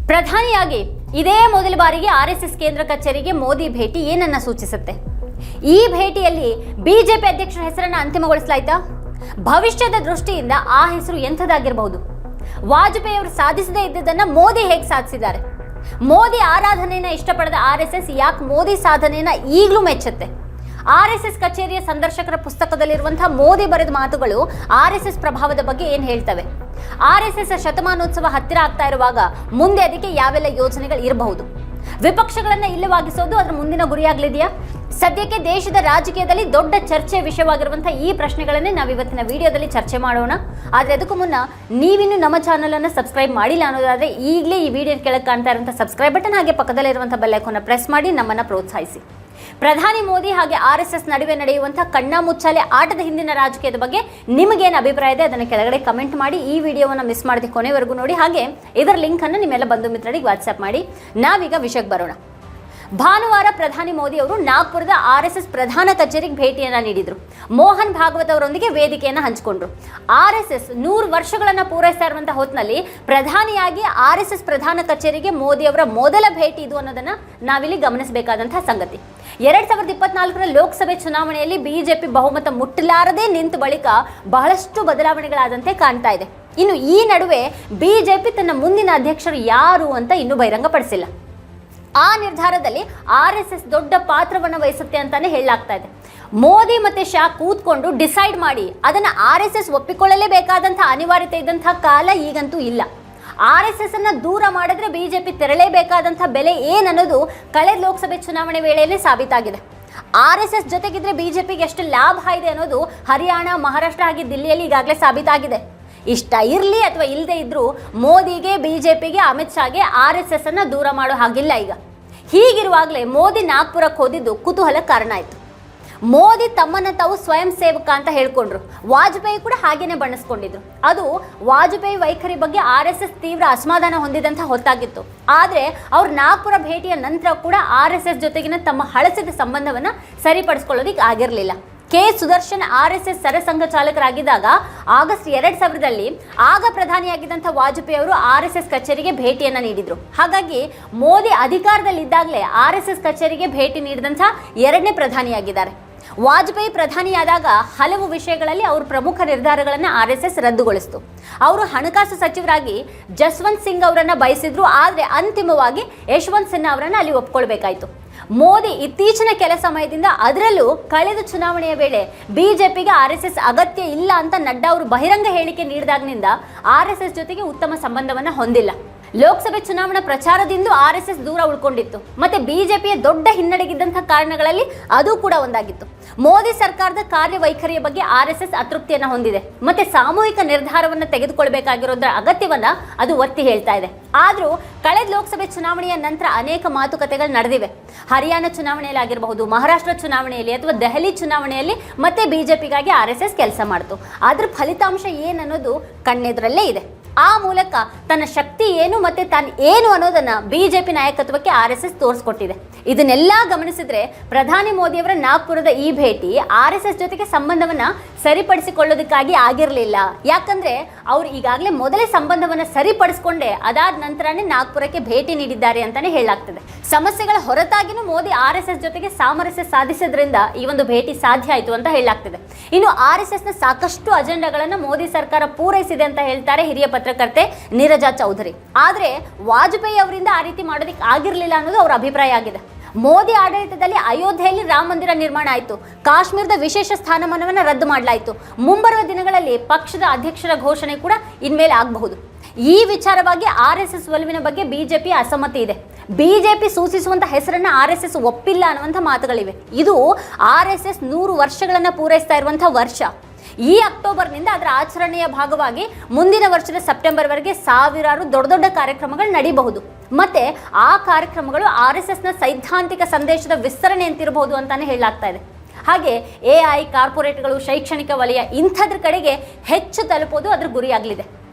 ಪ್ರಧಾನಿಯಾಗಿ ಇದೇ ಮೊದಲ ಬಾರಿಗೆ ಆರ್ಎಸ್ಎಸ್ ಕೇಂದ್ರ ಕಚೇರಿಗೆ ಮೋದಿ ಭೇಟಿ ಏನನ್ನ ಸೂಚಿಸುತ್ತೆ? ಈ ಭೇಟಿಯಲ್ಲಿ ಬಿಜೆಪಿ ಅಧ್ಯಕ್ಷರ ಹೆಸರನ್ನು ಅಂತಿಮಗೊಳಿಸಲಾಯ್ತಾ? ಭವಿಷ್ಯದ ದೃಷ್ಟಿಯಿಂದ ಆ ಹೆಸರು ಎಂಥದಾಗಿರಬಹುದು? ವಾಜಪೇಯಿ ಅವರು ಸಾಧಿಸದೇ ಇದ್ದದನ್ನ ಮೋದಿ ಹೇಗೆ ಸಾಧಿಸಿದ್ದಾರೆ? ಮೋದಿ ಆರಾಧನೆಯನ್ನ ಇಷ್ಟಪಡದ ಆರ್ಎಸ್ಎಸ್ ಯಾಕೆ ಮೋದಿ ಸಾಧನೆಯನ್ನ ಈಗಲೂ ಮೆಚ್ಚುತ್ತೆ? ಆರ್ಎಸ್ಎಸ್ ಕಚೇರಿಯ ಸಂದರ್ಶಕರ ಪುಸ್ತಕದಲ್ಲಿರುವಂತಹ ಮೋದಿ ಬರೆದ ಮಾತುಗಳು ಆರ್ಎಸ್ಎಸ್ ಪ್ರಭಾವದ ಬಗ್ಗೆ ಏನು ಹೇಳ್ತವೆ? ಆರ್ಎಸ್ಎಸ್ ಶತಮಾನೋತ್ಸವ ಹತ್ತಿರ ಆಗ್ತಾ ಇರುವಾಗ ಮುಂದೆ ಅದಕ್ಕೆ ಯಾವೆಲ್ಲ ಯೋಜನೆಗಳು ಇರಬಹುದು? ವಿಪಕ್ಷಗಳನ್ನ ಇಲ್ಲವಾಗಿಸೋದು ಅದರ ಮುಂದಿನ ಗುರಿಯಾಗಲಿದೆಯಾ? ಸದ್ಯಕ್ಕೆ ದೇಶದ ರಾಜಕೀಯದಲ್ಲಿ ದೊಡ್ಡ ಚರ್ಚೆ ವಿಷಯವಾಗಿರುವಂತಹ ಈ ಪ್ರಶ್ನೆಗಳನ್ನೇ ನಾವು ಇವತ್ತಿನ ವಿಡಿಯೋದಲ್ಲಿ ಚರ್ಚೆ ಮಾಡೋಣ. ಆದರೆ ಅದಕ್ಕೂ ಮುನ್ನ ನೀವಿನ್ನು ನಮ್ಮ ಚಾನಲ್ ಅನ್ನು ಸಬ್ಸ್ಕ್ರೈಬ್ ಮಾಡಿಲ್ಲ ಅನ್ನೋದಾದ್ರೆ ಈಗಲೇ ಈ ವಿಡಿಯೋ ಕೆಳಗೆ ಕಾಣ್ತಾ ಇರುವಂತಹ ಸಬ್ಸ್ಕ್ರೈಬ್ ಬಟನ್ ಹಾಗೆ ಪಕ್ಕದಲ್ಲಿರುವಂತಹ ಬೆಲ್ ಐಕಾನ್ ಪ್ರೆಸ್ ಮಾಡಿ ನಮ್ಮನ್ನ ಪ್ರೋತ್ಸಾಹಿಸಿ. ಪ್ರಧಾನಿ ಮೋದಿ ಹಾಗೆ ಆರ್ಎಸ್ಎಸ್ ನಡುವೆ ನಡೆಯುವಂತಹ ಕಣ್ಣಾ ಮುಚ್ಚಾಲೆ ಆಟದ ಹಿಂದಿನ ರಾಜಕೀಯದ ಬಗ್ಗೆ ನಿಮಗೇನು ಅಭಿಪ್ರಾಯ ಇದೆ ಅದನ್ನು ಕೆಳಗಡೆ ಕಮೆಂಟ್ ಮಾಡಿ. ಈ ವಿಡಿಯೋವನ್ನು ಮಿಸ್ ಮಾಡದೆ ಕೊನೆವರೆಗೂ ನೋಡಿ. ಹಾಗೆ ಇದರ ಲಿಂಕ್ ಅನ್ನು ನಿಮ್ಮೆಲ್ಲ ಬಂಧು ಮಿತ್ರರಿಗೆ ವಾಟ್ಸ್ಆಪ್ ಮಾಡಿ. ನಾವೀಗ ವಿಷಯಕ್ಕೆ ಬರೋಣ. ಭಾನುವಾರ ಪ್ರಧಾನಿ ಮೋದಿ ಅವರು ನಾಗ್ಪುರದ ಆರ್ಎಸ್ಎಸ್ ಪ್ರಧಾನ ಕಚೇರಿಗೆ ಭೇಟಿಯನ್ನ ನೀಡಿದ್ರು. ಮೋಹನ್ ಭಾಗವತ್ ಅವರೊಂದಿಗೆ ವೇದಿಕೆಯನ್ನ ಹಂಚಿಕೊಂಡ್ರು. ಆರ್ಎಸ್ಎಸ್ 100 ವರ್ಷಗಳನ್ನ ಪೂರೈಸ್ತಾ ಇರುವಂತಹ ಹೊತ್ತಿನಲ್ಲಿ ಪ್ರಧಾನಿಯಾಗಿ ಆರ್ಎಸ್ಎಸ್ ಪ್ರಧಾನ ಕಚೇರಿಗೆ ಮೋದಿ ಅವರ ಮೊದಲ ಭೇಟಿ ಇದು ಅನ್ನೋದನ್ನ ನಾವಿಲ್ಲಿ ಗಮನಿಸಬೇಕಾದಂತಹ ಸಂಗತಿ. 2024ರ ಲೋಕಸಭೆ ಚುನಾವಣೆಯಲ್ಲಿ ಬಿಜೆಪಿ ಬಹುಮತ ಮುಟ್ಟಲಾರದೆ ನಿಂತ ಬಳಿಕ ಬಹಳಷ್ಟು ಬದಲಾವಣೆಗಳಾದಂತೆ ಕಾಣ್ತಾ ಇದೆ. ಇನ್ನು ಈ ನಡುವೆ ಬಿಜೆಪಿ ತನ್ನ ಮುಂದಿನ ಅಧ್ಯಕ್ಷರು ಯಾರು ಅಂತ ಇನ್ನೂ ಬಹಿರಂಗಪಡಿಸಿಲ್ಲ. ಆ ನಿರ್ಧಾರದಲ್ಲಿ ಆರ್ಎಸ್ಎಸ್ ದೊಡ್ಡ ಪಾತ್ರವನ್ನು ವಹಿಸುತ್ತೆ ಅಂತಾನೆ ಹೇಳಲಾಗ್ತಾ ಇದೆ. ಮೋದಿ ಮತ್ತೆ ಶಾ ಕೂತ್ಕೊಂಡು ಡಿಸೈಡ್ ಮಾಡಿ ಅದನ್ನ ಆರ್ಎಸ್ಎಸ್ ಒಪ್ಪಿಕೊಳ್ಳಲೇಬೇಕಾದಂತಹ ಅನಿವಾರ್ಯತೆ ಇದ್ದಂತಹ ಕಾಲ ಈಗಂತೂ ಇಲ್ಲ. ಆರ್ಎಸ್ಎಸ್ ಅನ್ನ ದೂರ ಮಾಡಿದ್ರೆ ಬಿಜೆಪಿ ತೆರಳಲೇಬೇಕಾದಂತಹ ಬೆಲೆ ಏನನ್ನೋದು ಕಳೆದ ಲೋಕಸಭೆ ಚುನಾವಣೆ ವೇಳೆಯಲ್ಲಿ ಸಾಬೀತಾಗಿದೆ. ಆರ್ಎಸ್ಎಸ್ ಜೊತೆಗಿದ್ರೆ ಬಿಜೆಪಿಗೆ ಎಷ್ಟು ಲಾಭ ಇದೆ ಅನ್ನೋದು ಹರಿಯಾಣ, ಮಹಾರಾಷ್ಟ್ರ ಹಾಗೆ ದಿಲ್ಲಿಯಲ್ಲಿ ಈಗಾಗಲೇ ಸಾಬೀತಾಗಿದೆ. ಇಷ್ಟ ಇರಲಿ ಅಥವಾ ಇಲ್ಲದೆ ಇದ್ರೂ ಮೋದಿಗೆ, ಬಿಜೆಪಿಗೆ, ಅಮಿತ್ ಶಾಗೆ ಆರ್ಎಸ್ಎಸ್ ಅನ್ನ ದೂರ ಮಾಡೋ ಹಾಗಿಲ್ಲ ಈಗ. ಹೀಗಿರುವಾಗಲೇ ಮೋದಿ ನಾಗ್ಪುರಕ್ಕೆ ಹೋದಿದ್ದು ಕುತೂಹಲ ಕಾರಣ ಆಯಿತು. ಮೋದಿ ತಮ್ಮನ್ನ ತಾವು ಸ್ವಯಂ ಸೇವಕ ಅಂತ ಹೇಳ್ಕೊಂಡ್ರು. ವಾಜಪೇಯಿ ಕೂಡ ಹಾಗೇನೆ ಬಣ್ಣಿಸ್ಕೊಂಡಿದ್ರು. ಅದು ವಾಜಪೇಯಿ ವೈಖರಿ ಬಗ್ಗೆ ಆರ್ಎಸ್ಎಸ್ ತೀವ್ರ ಅಸಮಾಧಾನ ಹೊಂದಿದಂತ ಹೊತ್ತಾಗಿತ್ತು. ಆದ್ರೆ ಅವ್ರ ನಾಗ್ಪುರ ಭೇಟಿಯ ನಂತರ ಕೂಡ ಆರ್ಎಸ್ಎಸ್ ಜೊತೆಗಿನ ತಮ್ಮ ಹಳಸಿದ ಸಂಬಂಧವನ್ನ ಸರಿಪಡಿಸ್ಕೊಳ್ಳೋದಿಕ್ ಆಗಿರಲಿಲ್ಲ. ಕೆ ಸುದರ್ಶನ್ ಆರ್ಎಸ್ಎಸ್ ಸರಸಂಘ ಚಾಲಕರಾಗಿದ್ದಾಗ ಆಗಸ್ಟ್ 2000ರಲ್ಲಿ ಆಗ ಪ್ರಧಾನಿಯಾಗಿದ್ದಂಥ ವಾಜಪೇಯಿ ಅವರು ಆರ್ಎಸ್ಎಸ್ ಕಚೇರಿಗೆ ಭೇಟಿಯನ್ನ ನೀಡಿದ್ರು. ಹಾಗಾಗಿ ಮೋದಿ ಅಧಿಕಾರದಲ್ಲಿದ್ದಾಗಲೇ ಆರ್ಎಸ್ಎಸ್ ಕಚೇರಿಗೆ ಭೇಟಿ ನೀಡಿದಂಥ 2ನೇ ಪ್ರಧಾನಿಯಾಗಿದ್ದಾರೆ. ವಾಜಪೇಯಿ ಪ್ರಧಾನಿಯಾದಾಗ ಹಲವು ವಿಷಯಗಳಲ್ಲಿ ಅವರು ಪ್ರಮುಖ ನಿರ್ಧಾರಗಳನ್ನು ಆರ್ಎಸ್ಎಸ್ ರದ್ದುಗೊಳಿಸಿತು. ಅವರು ಹಣಕಾಸು ಸಚಿವರಾಗಿ ಜಸ್ವಂತ್ ಸಿಂಗ್ ಅವರನ್ನ ಬಯಸಿದ್ರು. ಆದರೆ ಅಂತಿಮವಾಗಿ ಯಶವಂತ್ ಸಿನ್ಹಾ ಅವರನ್ನ ಅಲ್ಲಿ ಒಪ್ಕೊಳ್ಬೇಕಾಯ್ತು. ಮೋದಿ ಇತ್ತೀಚಿನ ಕೆಲ ಸಮಯದಿಂದ, ಅದರಲ್ಲೂ ಕಳೆದ ಚುನಾವಣೆಯ ವೇಳೆ ಬಿಜೆಪಿಗೆ ಆರ್ಎಸ್ಎಸ್ ಅಗತ್ಯ ಇಲ್ಲ ಅಂತ ನಡ್ಡಾ ಅವರು ಬಹಿರಂಗ ಹೇಳಿಕೆ ನೀಡಿದಾಗಿನಿಂದ ಆರ್ಎಸ್ಎಸ್ ಜೊತೆಗೆ ಉತ್ತಮ ಸಂಬಂಧವನ್ನ ಹೊಂದಿಲ್ಲ. ಲೋಕಸಭೆ ಚುನಾವಣಾ ಪ್ರಚಾರದಿಂದ ಆರ್ಎಸ್ಎಸ್ ದೂರ ಉಳ್ಕೊಂಡಿತ್ತು. ಮತ್ತೆ ಬಿಜೆಪಿಯ ದೊಡ್ಡ ಹಿನ್ನಡೆಗಿದ್ದಂತಹ ಕಾರಣಗಳಲ್ಲಿ ಅದು ಕೂಡ ಒಂದಾಗಿತ್ತು. ಮೋದಿ ಸರ್ಕಾರದ ಕಾರ್ಯವೈಖರಿಯ ಬಗ್ಗೆ ಆರ್ಎಸ್ಎಸ್ ಅತೃಪ್ತಿಯನ್ನ ಹೊಂದಿದೆ. ಮತ್ತೆ ಸಾಮೂಹಿಕ ನಿರ್ಧಾರವನ್ನ ತೆಗೆದುಕೊಳ್ಬೇಕಾಗಿರೋದ್ರ ಅಗತ್ಯವನ್ನ ಅದು ಒತ್ತಿ ಹೇಳ್ತಾ ಇದೆ. ಆದ್ರೂ ಕಳೆದ ಲೋಕಸಭೆ ಚುನಾವಣೆಯ ನಂತರ ಅನೇಕ ಮಾತುಕತೆಗಳು ನಡೆದಿವೆ. ಹರಿಯಾಣ ಚುನಾವಣೆಯಲ್ಲಿ ಆಗಿರಬಹುದು, ಮಹಾರಾಷ್ಟ್ರ ಚುನಾವಣೆಯಲ್ಲಿ ಅಥವಾ ದೆಹಲಿ ಚುನಾವಣೆಯಲ್ಲಿ ಮತ್ತೆ ಬಿಜೆಪಿಗಾಗಿ ಆರ್ಎಸ್ಎಸ್ ಕೆಲಸ ಮಾಡಿತು. ಅದ್ರ ಫಲಿತಾಂಶ ಏನನ್ನೋದು ಕಣ್ಣೆದುರಲ್ಲೇ ಇದೆ. ಆ ಮೂಲಕ ತನ್ನ ಶಕ್ತಿ ಏನು ಮತ್ತೆ ತಾನು ಏನು ಅನ್ನೋದನ್ನ ಬಿಜೆಪಿ ನಾಯಕತ್ವಕ್ಕೆ ಆರ್ಎಸ್ಎಸ್ ತೋರಿಸ್ಕೊಟ್ಟಿದೆ. ಇದನ್ನೆಲ್ಲ ಗಮನಿಸಿದ್ರೆ ಪ್ರಧಾನಿ ಮೋದಿಯವರ ನಾಗ್ಪುರದ ಈ ಭೇಟಿ ಆರ್ಎಸ್ಎಸ್ ಜೊತೆಗೆ ಸಂಬಂಧವನ್ನ ಸರಿಪಡಿಸಿಕೊಳ್ಳೋದಕ್ಕಾಗಿ ಆಗಿರಲಿಲ್ಲ. ಯಾಕಂದ್ರೆ ಅವರು ಈಗಾಗಲೇ ಮೊದಲೇ ಸಂಬಂಧವನ್ನ ಸರಿಪಡಿಸಿಕೊಂಡೇ ಅದಾದ ನಂತರನೇ ನಾಗ್ಪುರಕ್ಕೆ ಭೇಟಿ ನೀಡಿದ್ದಾರೆ ಅಂತಾನೆ ಹೇಳಲಾಗ್ತದೆ. ಸಮಸ್ಯೆಗಳ ಹೊರತಾಗಿನೂ ಮೋದಿ ಆರ್ಎಸ್ಎಸ್ ಜೊತೆಗೆ ಸಾಮರಸ್ಯ ಸಾಧಿಸೋದ್ರಿಂದ ಈ ಒಂದು ಭೇಟಿ ಸಾಧ್ಯ ಆಯಿತು ಅಂತ ಹೇಳಲಾಗ್ತದೆ. ಇನ್ನು ಆರ್ಎಸ್ಎಸ್ ನ ಸಾಕಷ್ಟು ಅಜೆಂಡಾಗಳನ್ನ ಮೋದಿ ಸರ್ಕಾರ ಪೂರೈಸಿದೆ ಅಂತ ಹೇಳ್ತಾರೆ ಹಿರಿಯ ಪತ್ರಕರ್ತೆ ನೀರಜಾ ಚೌಧರಿ. ಆದ್ರೆ ವಾಜಪೇಯಿ ಅವರಿಂದ ಆ ರೀತಿ ಮಾಡೋದಕ್ಕೆ ಆಗಿರಲಿಲ್ಲ ಅನ್ನೋದು ಅವರ ಅಭಿಪ್ರಾಯ ಆಗಿದೆ. ಮೋದಿ ಆಡಳಿತದಲ್ಲಿ ಅಯೋಧ್ಯೆಯಲ್ಲಿ ರಾಮ ಮಂದಿರ ನಿರ್ಮಾಣ ಆಯಿತು. ಕಾಶ್ಮೀರದ ವಿಶೇಷ ಸ್ಥಾನಮಾನವನ್ನು ರದ್ದು ಮಾಡಲಾಯಿತು. ಮುಂಬರುವ ದಿನಗಳಲ್ಲಿ ಪಕ್ಷದ ಅಧ್ಯಕ್ಷರ ಘೋಷಣೆ ಕೂಡ ಇನ್ಮೇಲೆ ಆಗಬಹುದು. ಈ ವಿಚಾರವಾಗಿ ಆರ್ಎಸ್ಎಸ್ ಒಲವಿನ ಬಗ್ಗೆ ಬಿಜೆಪಿ ಅಸಮ್ಮತಿ ಇದೆ. ಬಿಜೆಪಿ ಸೂಚಿಸುವಂತಹ ಹೆಸರನ್ನ ಆರ್ಎಸ್ಎಸ್ ಒಪ್ಪಿಲ್ಲ ಅನ್ನುವಂಥ ಮಾತುಗಳಿವೆ. ಇದು ಆರ್ಎಸ್ಎಸ್ 100 ವರ್ಷಗಳನ್ನ ಪೂರೈಸ್ತಾ ಇರುವಂತಹ ವರ್ಷ. ಈ ಅಕ್ಟೋಬರ್ನಿಂದ ಅದರ ಆಚರಣೆಯ ಭಾಗವಾಗಿ ಮುಂದಿನ ವರ್ಷದ ಸೆಪ್ಟೆಂಬರ್ವರೆಗೆ ಸಾವಿರಾರು ದೊಡ್ಡ ದೊಡ್ಡ ಕಾರ್ಯಕ್ರಮಗಳು ನಡೀಬಹುದು. ಮತ್ತೆ ಆ ಕಾರ್ಯಕ್ರಮಗಳು ಆರ್ಎಸ್ಎಸ್ನ ಸೈದ್ಧಾಂತಿಕ ಸಂದೇಶದ ವಿಸ್ತರಣೆ ಅಂತಿರಬಹುದು ಅಂತಾನೆ ಹೇಳಲಾಗ್ತಾ ಇದೆ. ಹಾಗೆ ಎಐ, ಕಾರ್ಪೊರೇಟ್ಗಳು, ಶೈಕ್ಷಣಿಕ ವಲಯ ಇಂಥದ್ರ ಕಡೆಗೆ ಹೆಚ್ಚು ತಲುಪೋದು ಅದರ ಗುರಿಯಾಗಲಿದೆ.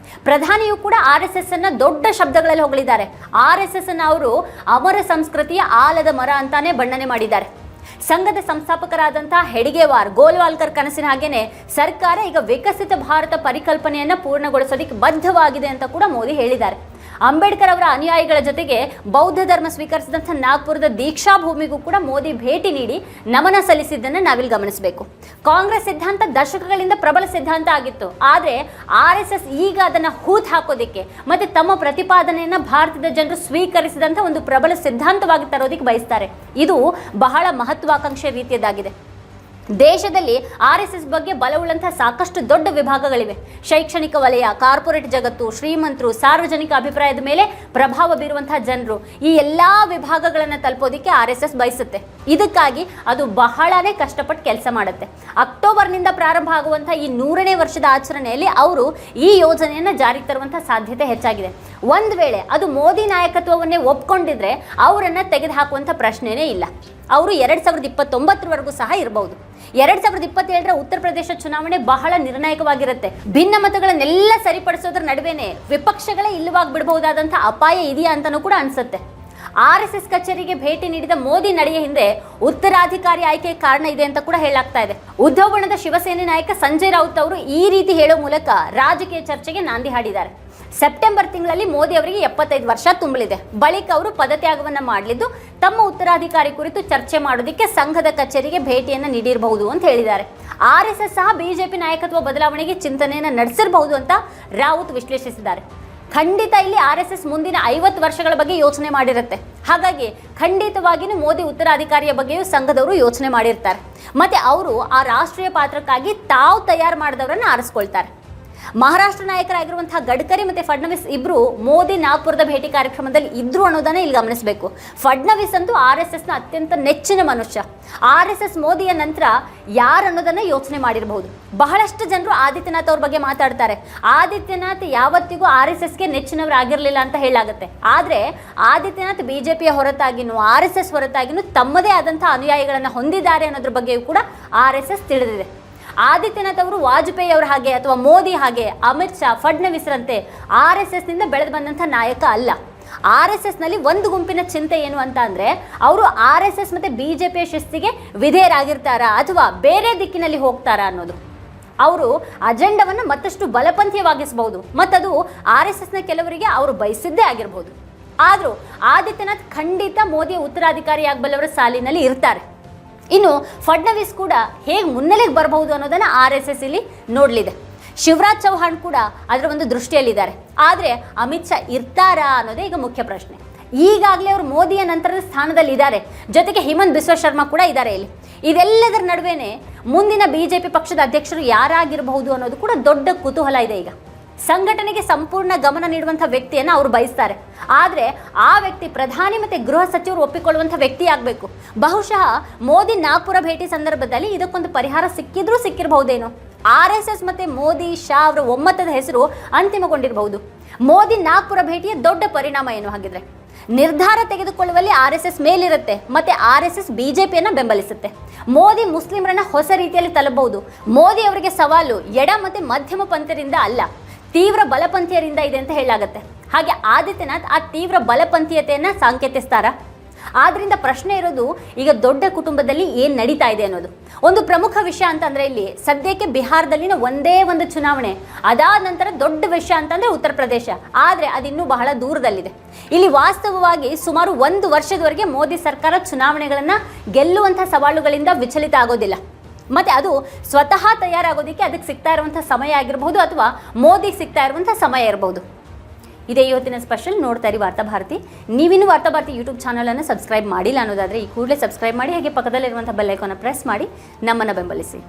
ಪ್ರಧಾನಿಯು ಕೂಡ ಆರ್ಎಸ್ಎಸ್ ಅನ್ನ ದೊಡ್ಡ ಶಬ್ದಗಳಲ್ಲಿ ಹೊಗಳಿದ್ದಾರೆ. ಆರ್ಎಸ್ಎಸ್ ಅನ್ನ ಅವರು ಅಮರ ಸಂಸ್ಕೃತಿಯ ಆಲದ ಮರ ಅಂತಾನೆ ಬಣ್ಣನೆ ಮಾಡಿದ್ದಾರೆ. ಸಂಘದ ಸಂಸ್ಥಾಪಕರಾದಂತಹ ಹೆಡಿಗೇವಾರ್, ಗೋಲ್ವಾಲ್ಕರ್ ಕನಸಿನ ಹಾಗೇನೆ ಸರ್ಕಾರ ಈಗ ವಿಕಸಿತ ಭಾರತ ಪರಿಕಲ್ಪನೆಯನ್ನ ಪೂರ್ಣಗೊಳಿಸೋದಕ್ಕೆ ಬದ್ಧವಾಗಿದೆ ಅಂತ ಕೂಡ ಮೋದಿ ಹೇಳಿದ್ದಾರೆ. ಅಂಬೇಡ್ಕರ್ ಅವರ ಅನುಯಾಯಿಗಳ ಜೊತೆಗೆ ಬೌದ್ಧ ಧರ್ಮ ಸ್ವೀಕರಿಸಿದಂಥ ನಾಗ್ಪುರದ ದೀಕ್ಷಾ ಭೂಮಿಗೂ ಕೂಡ ಮೋದಿ ಭೇಟಿ ನೀಡಿ ನಮನ ಸಲ್ಲಿಸಿದ್ದನ್ನು ನಾವಿಲ್ಲಿ ಗಮನಿಸಬೇಕು. ಕಾಂಗ್ರೆಸ್ ಸಿದ್ಧಾಂತ ದಶಕಗಳಿಂದ ಪ್ರಬಲ ಸಿದ್ಧಾಂತ ಆಗಿತ್ತು. ಆದರೆ RSS ಈಗ ಅದನ್ನ ಹೂತ್ ಹಾಕೋದಿಕ್ಕೆ ಮತ್ತೆ ತಮ್ಮ ಪ್ರತಿಪಾದನೆಯನ್ನ ಭಾರತದ ಜನರು ಸ್ವೀಕರಿಸಿದಂತ ಒಂದು ಪ್ರಬಲ ಸಿದ್ಧಾಂತವಾಗಿ ತರೋದಿಕ್ಕೆ ಬಯಸ್ತಾರೆ. ಇದು ಬಹಳ ಮಹತ್ವಾಕಾಂಕ್ಷೆ ರೀತಿಯದಾಗಿದೆ. ದೇಶದಲ್ಲಿ RSS ಬಗ್ಗೆ ಬಲವುಳ್ಳಂತಹ ಸಾಕಷ್ಟು ದೊಡ್ಡ ವಿಭಾಗಗಳಿವೆ. ಶೈಕ್ಷಣಿಕ ವಲಯ, ಕಾರ್ಪೊರೇಟ್ ಜಗತ್ತು, ಶ್ರೀಮಂತರು, ಸಾರ್ವಜನಿಕ ಅಭಿಪ್ರಾಯದ ಮೇಲೆ ಪ್ರಭಾವ ಬೀರುವಂತಹ ಜನರು, ಈ ಎಲ್ಲಾ ವಿಭಾಗಗಳನ್ನು ತಲುಪೋದಿಕ್ಕೆ RSS ಬಯಸುತ್ತೆ. ಇದಕ್ಕಾಗಿ ಅದು ಬಹಳನೇ ಕಷ್ಟಪಟ್ಟು ಕೆಲಸ ಮಾಡುತ್ತೆ. ಅಕ್ಟೋಬರ್ನಿಂದ ಪ್ರಾರಂಭ ಆಗುವಂತಹ ಈ 100ನೇ ವರ್ಷದ ಆಚರಣೆಯಲ್ಲಿ ಅವರು ಈ ಯೋಜನೆಯನ್ನು ಜಾರಿಗೆ ತರುವಂತಹ ಸಾಧ್ಯತೆ ಹೆಚ್ಚಾಗಿದೆ. ಒಂದು ವೇಳೆ ಅದು ಮೋದಿ ನಾಯಕತ್ವವನ್ನೇ ಒಪ್ಕೊಂಡಿದ್ರೆ ಅವರನ್ನ ತೆಗೆದುಹಾಕುವಂಥ ಪ್ರಶ್ನೆನೇ ಇಲ್ಲ. ಅವರು 2029ವರೆಗೂ ಸಹ ಇರಬಹುದು. 2027ರ ಉತ್ತರ ಪ್ರದೇಶ ಚುನಾವಣೆ ಬಹಳ ನಿರ್ಣಾಯಕವಾಗಿರುತ್ತೆ. ಭಿನ್ನ ಮತಗಳನ್ನೆಲ್ಲ ಸರಿಪಡಿಸೋದ್ರ ನಡುವೆನೆ ವಿಪಕ್ಷಗಳೇ ಇಲ್ಲವಾಗಿ ಬಿಡಬಹುದಾದಂಥ ಅಪಾಯ ಇದೆಯಾ ಅಂತಲೂ ಕೂಡ ಅನ್ಸುತ್ತೆ. RSS ಕಚೇರಿಗೆ ಭೇಟಿ ನೀಡಿದ ಮೋದಿ ನಡೆಯ ಹಿಂದೆ ಉತ್ತರಾಧಿಕಾರಿ ಆಯ್ಕೆ ಕಾರಣ ಇದೆ ಅಂತ ಕೂಡ ಹೇಳಲಾಗ್ತಾ ಇದೆ. ಉದ್ಧವ್ ಬಣದ ಶಿವಸೇನೆ ನಾಯಕ ಸಂಜಯ್ ರಾವುತ್ ಅವರು ಈ ರೀತಿ ಹೇಳೋ ಮೂಲಕ ರಾಜಕೀಯ ಚರ್ಚೆಗೆ ನಾಂದಿ ಹಾಡಿದ್ದಾರೆ. ಸೆಪ್ಟೆಂಬರ್ ತಿಂಗಳಲ್ಲಿ ಮೋದಿ ಅವರಿಗೆ 75 ವರ್ಷ ತುಂಬಲಿದೆ. ಬಳಿಕ ಅವರು ಪದತ್ಯಾಗವನ್ನ ಮಾಡಲಿದ್ದು ತಮ್ಮ ಉತ್ತರಾಧಿಕಾರಿ ಕುರಿತು ಚರ್ಚೆ ಮಾಡೋದಕ್ಕೆ ಸಂಘದ ಕಚೇರಿಗೆ ಭೇಟಿಯನ್ನು ನೀಡಿರಬಹುದು ಅಂತ ಹೇಳಿದ್ದಾರೆ. RSS ಸಹ ಬಿಜೆಪಿ ನಾಯಕತ್ವ ಬದಲಾವಣೆಗೆ ಚಿಂತನೆಯನ್ನು ನಡೆಸಿರಬಹುದು ಅಂತ ರಾವುತ್ ವಿಶ್ಲೇಷಿಸಿದ್ದಾರೆ. ಖಂಡಿತ ಇಲ್ಲಿ RSS ಮುಂದಿನ 50 ವರ್ಷಗಳ ಬಗ್ಗೆ ಯೋಚನೆ ಮಾಡಿರುತ್ತೆ. ಹಾಗಾಗಿ ಖಂಡಿತವಾಗಿಯೂ ಮೋದಿ ಉತ್ತರಾಧಿಕಾರಿಯ ಬಗ್ಗೆಯೂ ಸಂಘದವರು ಯೋಚನೆ ಮಾಡಿರ್ತಾರೆ. ಮತ್ತೆ ಅವರು ಆ ರಾಷ್ಟ್ರೀಯ ಪಾತ್ರಕ್ಕಾಗಿ ತಾವು ತಯಾರು ಮಾಡಿದವರನ್ನು ಆರಿಸ್ಕೊಳ್ತಾರೆ. ಮಹಾರಾಷ್ಟ್ರ ನಾಯಕರಾಗಿರುವಂತಹ ಗಡ್ಕರಿ ಮತ್ತು ಫಡ್ನವೀಸ್ ಇಬ್ಬರು ಮೋದಿ ನಾಗ್ಪುರದ ಭೇಟಿ ಕಾರ್ಯಕ್ರಮದಲ್ಲಿ ಇದ್ರು ಅನ್ನೋದನ್ನ ಇಲ್ಲಿ ಗಮನಿಸಬೇಕು. ಫಡ್ನವೀಸ್ ಅಂತೂ RSSನ ಅತ್ಯಂತ ನೆಚ್ಚಿನ ಮನುಷ್ಯ. RSS ಮೋದಿಯ ನಂತರ ಯಾರು ಅನ್ನೋದನ್ನ ಯೋಚನೆ ಮಾಡಿರಬಹುದು. ಬಹಳಷ್ಟು ಜನರು ಆದಿತ್ಯನಾಥ್ ಅವ್ರ ಬಗ್ಗೆ ಮಾತಾಡ್ತಾರೆ. ಆದಿತ್ಯನಾಥ್ ಯಾವತ್ತಿಗೂ RSSಗೆ ನೆಚ್ಚಿನವರಾಗಿರಲಿಲ್ಲ ಅಂತ ಹೇಳಲಾಗುತ್ತೆ. ಆದರೆ ಆದಿತ್ಯನಾಥ್ ಬಿಜೆಪಿಯ ಹೊರತಾಗಿನೂ RSS ಹೊರತಾಗಿನೂ ತಮ್ಮದೇ ಆದಂತಹ ಅನುಯಾಯಿಗಳನ್ನು ಹೊಂದಿದ್ದಾರೆ ಅನ್ನೋದ್ರ ಬಗ್ಗೆಯೂ ಕೂಡ RSS ತಿಳಿದಿದೆ. ಆದಿತ್ಯನಾಥ್ ಅವರು ವಾಜಪೇಯಿ ಅವರ ಹಾಗೆ ಅಥವಾ ಮೋದಿ ಹಾಗೆ ಅಮಿತ್ ಶಾ, ಫಡ್ನವೀಸ್ರಂತೆ RSSನಿಂದ ಬೆಳೆದು ಬಂದಂಥ ನಾಯಕ ಅಲ್ಲ. RSSನಲ್ಲಿ ಒಂದು ಗುಂಪಿನ ಚಿಂತೆ ಏನು ಅಂತ ಅಂದರೆ ಅವರು RSS ಮತ್ತು ಬಿಜೆಪಿಯ ಶಿಸ್ತಿಗೆ ವಿಧೇಯರಾಗಿರ್ತಾರಾ ಅಥವಾ ಬೇರೆ ದಿಕ್ಕಿನಲ್ಲಿ ಹೋಗ್ತಾರಾ ಅನ್ನೋದು. ಅವರು ಅಜೆಂಡವನ್ನು ಮತ್ತಷ್ಟು ಬಲಪಂಥೀಯವಾಗಿಸಬಹುದು ಮತ್ತದು RSSನ ಕೆಲವರಿಗೆ ಅವರು ಬಯಸಿದ್ದೇ ಆಗಿರಬಹುದು. ಆದರೂ ಆದಿತ್ಯನಾಥ್ ಖಂಡಿತ ಮೋದಿಯ ಉತ್ತರಾಧಿಕಾರಿಯಾಗಬಲ್ಲವರ ಸಾಲಿನಲ್ಲಿ ಇರ್ತಾರೆ. ಇನ್ನು ಫಡ್ನವೀಸ್ ಕೂಡ ಹೇಗೆ ಮುನ್ನೆಲೆಗೆ ಬರಬಹುದು ಅನ್ನೋದನ್ನು RSS ಇಲ್ಲಿ ನೋಡಲಿದೆ. ಶಿವರಾಜ್ ಚೌಹಾಣ್ ಕೂಡ ಅದರ ಒಂದು ದೃಷ್ಟಿಯಲ್ಲಿದ್ದಾರೆ. ಆದರೆ ಅಮಿತ್ ಶಾ ಇರ್ತಾರಾ ಅನ್ನೋದೇ ಈಗ ಮುಖ್ಯ ಪ್ರಶ್ನೆ. ಈಗಾಗಲೇ ಅವರು ಮೋದಿಯ ನಂತರದ ಸ್ಥಾನದಲ್ಲಿ ಇದ್ದಾರೆ. ಜೊತೆಗೆ ಹಿಮಂತ್ ಬಿಸ್ವಾ ಶರ್ಮಾ ಕೂಡ ಇದ್ದಾರೆ ಇಲ್ಲಿ. ಇದೆಲ್ಲದರ ನಡುವೆನೇ ಮುಂದಿನ ಬಿಜೆಪಿ ಪಕ್ಷದ ಅಧ್ಯಕ್ಷರು ಯಾರಾಗಿರಬಹುದು ಅನ್ನೋದು ಕೂಡ ದೊಡ್ಡ ಕುತೂಹಲ ಇದೆ. ಈಗ ಸಂಘಟನೆಗೆ ಸಂಪೂರ್ಣ ಗಮನ ನೀಡುವಂಥ ವ್ಯಕ್ತಿಯನ್ನು ಅವರು ಬಯಸ್ತಾರೆ. ಆದರೆ ಆ ವ್ಯಕ್ತಿ ಪ್ರಧಾನಿ ಮತ್ತು ಗೃಹ ಸಚಿವರು ಒಪ್ಪಿಕೊಳ್ಳುವಂಥ ವ್ಯಕ್ತಿ ಆಗಬೇಕು. ಬಹುಶಃ ಮೋದಿ ನಾಗ್ಪುರ ಭೇಟಿ ಸಂದರ್ಭದಲ್ಲಿ ಇದಕ್ಕೊಂದು ಪರಿಹಾರ ಸಿಕ್ಕಿರಬಹುದೇನೋ. RSS ಮತ್ತು ಮೋದಿ ಶಾ ಅವರ ಒಮ್ಮತದ ಹೆಸರು ಅಂತಿಮಗೊಂಡಿರಬಹುದು. ಮೋದಿ ನಾಗ್ಪುರ ಭೇಟಿಯ ದೊಡ್ಡ ಪರಿಣಾಮ ಏನು ಹಾಗಿದ್ರೆ? ನಿರ್ಧಾರ ತೆಗೆದುಕೊಳ್ಳುವಲ್ಲಿ RSS ಮೇಲಿರುತ್ತೆ ಮತ್ತೆ RSS ಬಿಜೆಪಿಯನ್ನು ಬೆಂಬಲಿಸುತ್ತೆ. ಮೋದಿ ಮುಸ್ಲಿಮರನ್ನ ಹೊಸ ರೀತಿಯಲ್ಲಿ ತಲುಪಬಹುದು. ಮೋದಿ ಅವರಿಗೆ ಸವಾಲು ಎಡ ಮತ್ತು ಮಧ್ಯಮ ಪಂಥರಿಂದ ಅಲ್ಲ, ತೀವ್ರ ಬಲಪಂಥೀಯರಿಂದ ಇದೆ ಅಂತ ಹೇಳಲಾಗುತ್ತೆ. ಹಾಗೆ ಆದಿತ್ಯನಾಥ್ ಆ ತೀವ್ರ ಬಲಪಂಥೀಯತೆಯನ್ನು ಸಾಂಕೇತಿಸ್ತಾರ. ಆದ್ರಿಂದ ಪ್ರಶ್ನೆ ಇರೋದು ಈಗ ದೊಡ್ಡ ಕುಟುಂಬದಲ್ಲಿ ಏನು ನಡೀತಾ ಇದೆ ಅನ್ನೋದು. ಒಂದು ಪ್ರಮುಖ ವಿಷಯ ಅಂತಂದ್ರೆ ಇಲ್ಲಿ ಸದ್ಯಕ್ಕೆ ಬಿಹಾರದಲ್ಲಿನ ಒಂದೇ ಒಂದು ಚುನಾವಣೆ, ಅದಾದ ನಂತರ ದೊಡ್ಡ ವಿಷಯ ಅಂತಂದ್ರೆ ಉತ್ತರ ಪ್ರದೇಶ. ಆದರೆ ಅದಿನ್ನೂ ಬಹಳ ದೂರದಲ್ಲಿದೆ. ಇಲ್ಲಿ ವಾಸ್ತವವಾಗಿ ಸುಮಾರು 1 ವರ್ಷದವರೆಗೆ ಮೋದಿ ಸರ್ಕಾರ ಚುನಾವಣೆಗಳನ್ನು ಗೆಲ್ಲುವಂಥ ಸವಾಲುಗಳಿಂದ ವಿಚಲಿತ ಆಗೋದಿಲ್ಲ. ಮತ್ತೆ ಅದು ಸ್ವತಃ ತಯಾರಾಗೋದಕ್ಕೆ ಅದಕ್ಕೆ ಸಿಗ್ತಾ ಇರುವಂಥ ಸಮಯ ಆಗಿರಬಹುದು ಅಥವಾ ಮೋದಿಗೆ ಸಿಗ್ತಾ ಇರುವಂಥ ಸಮಯ ಇರಬಹುದು. ಇದೇ ಇವತ್ತಿನ ಸ್ಪೆಷಲ್. ನೋಡ್ತಾ ಇರಿ ವಾರ್ತಾಭಾರತಿ. ನೀವಿನ್ನೂ ವಾರ್ತಾಭಾರತಿ ಯೂಟ್ಯೂಬ್ ಚಾನಲನ್ನು ಸಬ್ಸ್ಕ್ರೈಬ್ ಮಾಡಿಲ್ಲ ಅನ್ನೋದಾದರೆ ಈ ಕೂಡಲೇ ಸಬ್ಸ್ಕ್ರೈಬ್ ಮಾಡಿ, ಹಾಗೆ ಪಕ್ಕದಲ್ಲಿರುವಂಥ ಬೆಲ್ ಐಕಾನ್ನ ಪ್ರೆಸ್ ಮಾಡಿ ನಮ್ಮನ್ನು ಬೆಂಬಲಿಸಿ.